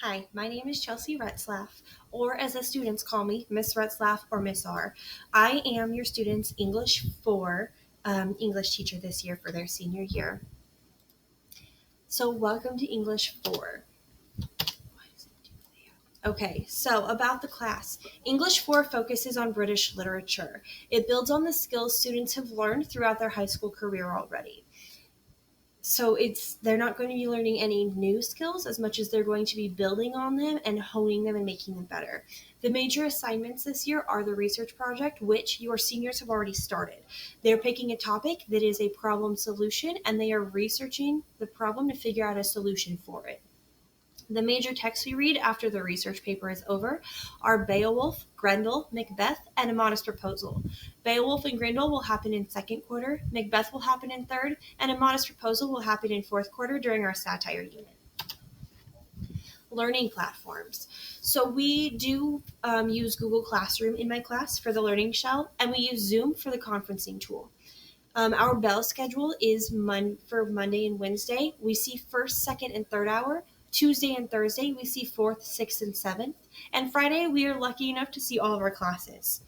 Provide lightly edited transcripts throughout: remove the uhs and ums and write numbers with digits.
Hi, my name is Chelsea Retzlaff, or as the students call me, Miss Retzlaff or Miss R. I am your students' English 4 English teacher this year for their senior year. So, welcome to English 4. Okay, so about the class. English 4 focuses on British literature. It builds on the skills students have learned throughout their high school career already. So they're not going to be learning any new skills as much as they're going to be building on them and honing them and making them better. The major assignments this year are the research project, which your seniors have already started. They're picking a topic that is a problem solution and they are researching the problem to figure out a solution for it. The major texts we read after the research paper is over are Beowulf, Grendel, Macbeth, and A Modest Proposal. Beowulf and Grendel will happen in second quarter, Macbeth will happen in third, and A Modest Proposal will happen in fourth quarter during our satire unit. Learning platforms. So we do use Google Classroom in my class for the learning shell, and we use Zoom for the conferencing tool. Our bell schedule is for Monday and Wednesday. We see first, second, and third hour. Tuesday and Thursday, we see fourth, sixth, and seventh. And Friday, we are lucky enough to see all of our classes.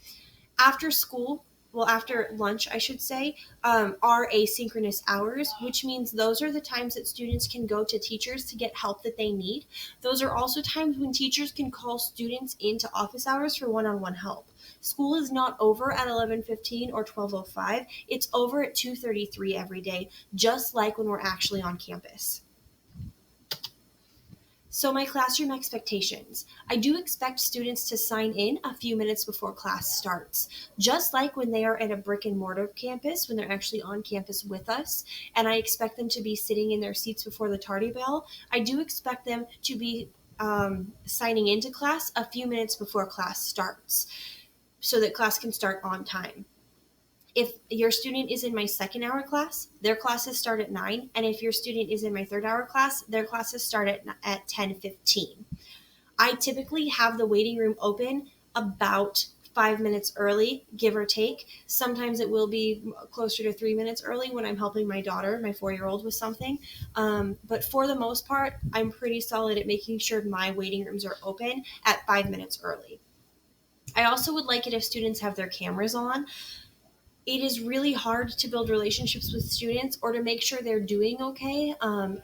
After school, after lunch, I should say, are asynchronous hours, which means those are the times that students can go to teachers to get help that they need. Those are also times when teachers can call students into office hours for one-on-one help. School is not over at 11:15 or 12:05. It's over at 2:33 every day, just like when we're actually on campus. So my classroom expectations. I do expect students to sign in a few minutes before class starts, just like when they are at a brick and mortar campus, when they're actually on campus with us, and I expect them to be sitting in their seats before the tardy bell. I do expect them to be signing into class a few minutes before class starts so that class can start on time. If your student is in my second hour class, their classes start at 9. And if your student is in my third hour class, their classes start at 10:15. I typically have the waiting room open about 5 minutes early, give or take. Sometimes it will be closer to 3 minutes early when I'm helping my daughter, my 4-year-old, with something. But for the most part, I'm pretty solid at making sure my waiting rooms are open at 5 minutes early. I also would like it if students have their cameras on. It is really hard to build relationships with students or to make sure they're doing okay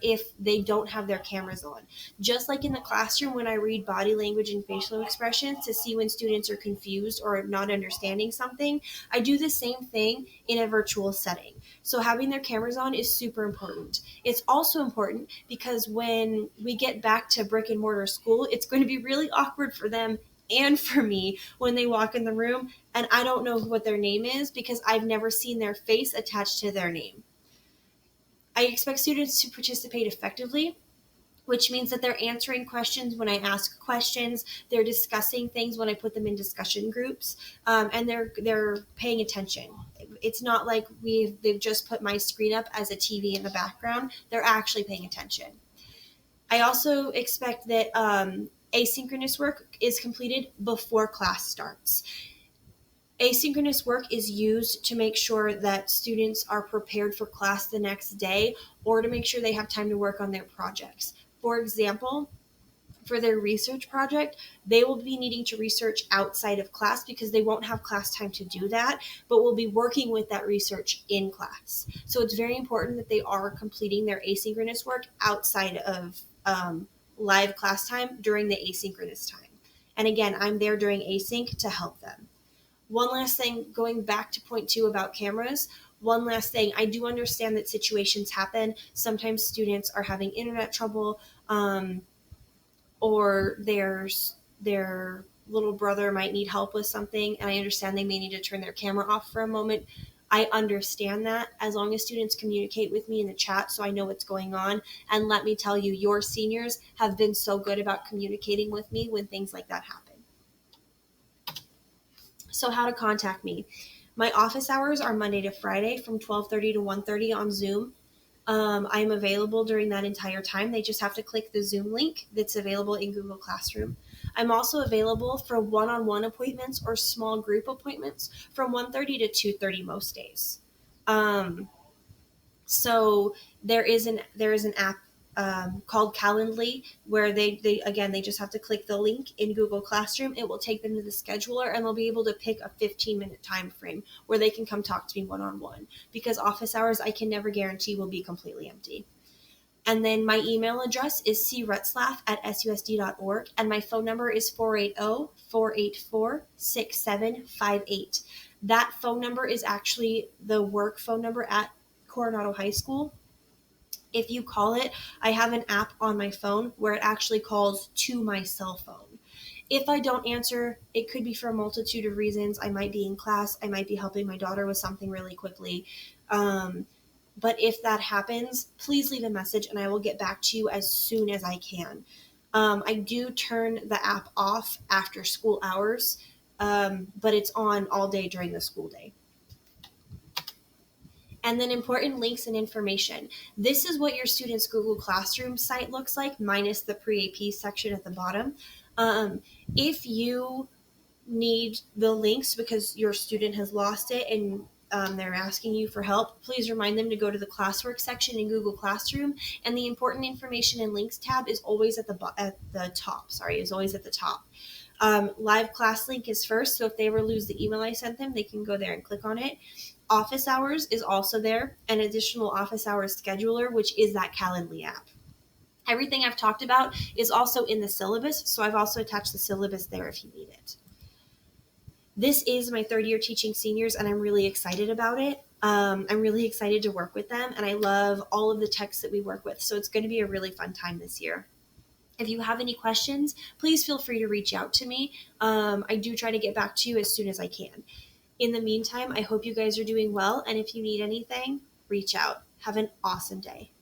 if they don't have their cameras on. Just like in the classroom when I read body language and facial expressions to see when students are confused or not understanding something, I do the same thing in a virtual setting. So having their cameras on is super important. It's also important because when we get back to brick and mortar school, it's going to be really awkward for them and for me when they walk in the room and I don't know what their name is because I've never seen their face attached to their name. I expect students to participate effectively, which means that they're answering questions when I ask questions, they're discussing things when I put them in discussion groups, and they're paying attention. It's not like they've just put my screen up as a TV in the background. They're actually paying attention. I also expect that asynchronous work is completed before class starts. Asynchronous work is used to make sure that students are prepared for class the next day or to make sure they have time to work on their projects. For example, for their research project, they will be needing to research outside of class because they won't have class time to do that, but will be working with that research in class. So it's very important that they are completing their asynchronous work outside of live class time during the asynchronous time. And again, I'm there during async to help them. One last thing, going back to point 2 about cameras, one last thing, I do understand that situations happen. Sometimes students are having internet trouble, or their little brother might need help with something, and I understand they may need to turn their camera off for a moment. I understand that as long as students communicate with me in the chat so I know what's going on. And let me tell you, your seniors have been so good about communicating with me when things like that happen. So how to contact me. My office hours are Monday to Friday from 12:30 to 1:30 on Zoom. I'm available during that entire time. They just have to click the Zoom link that's available in Google Classroom. I'm also available for one-on-one appointments or small group appointments from 1:30 to 2:30 most days. So there is an app called Calendly, where they just have to click the link in Google Classroom. It will take them to the scheduler, and they'll be able to pick a 15-minute time frame where they can come talk to me one-on-one, because office hours I can never guarantee will be completely empty. And then my email address is curtzlaff@susd.org, and my phone number is 480-484-6758. That phone number is actually the work phone number at Coronado High School. If you call it, I have an app on my phone where it actually calls to my cell phone. If I don't answer, it could be for a multitude of reasons. I might be in class. I might be helping my daughter with something really quickly. But if that happens, please leave a message and I will get back to you as soon as I can. I do turn the app off after school hours, but it's on all day during the school day. And then important links and information. This is what your student's Google Classroom site looks like, minus the pre-AP section at the bottom. If you need the links because your student has lost it and they're asking you for help, please remind them to go to the classwork section in Google Classroom. And the important information and links tab is always at the top. Is always at the top. Live class link is first, so if they ever lose the email I sent them, they can go there and click on it. Office hours is also there, an additional office hours scheduler, which is that Calendly app. Everything I've talked about is also in the syllabus, so I've also attached the syllabus there if you need it. This is my third year teaching seniors, and I'm really excited about it. I'm really excited to work with them, and I love all of the texts that we work with, so it's going to be a really fun time this year. If you have any questions, please feel free to reach out to me. I do try to get back to you as soon as I can. In the meantime, I hope you guys are doing well, and if you need anything, reach out. Have an awesome day.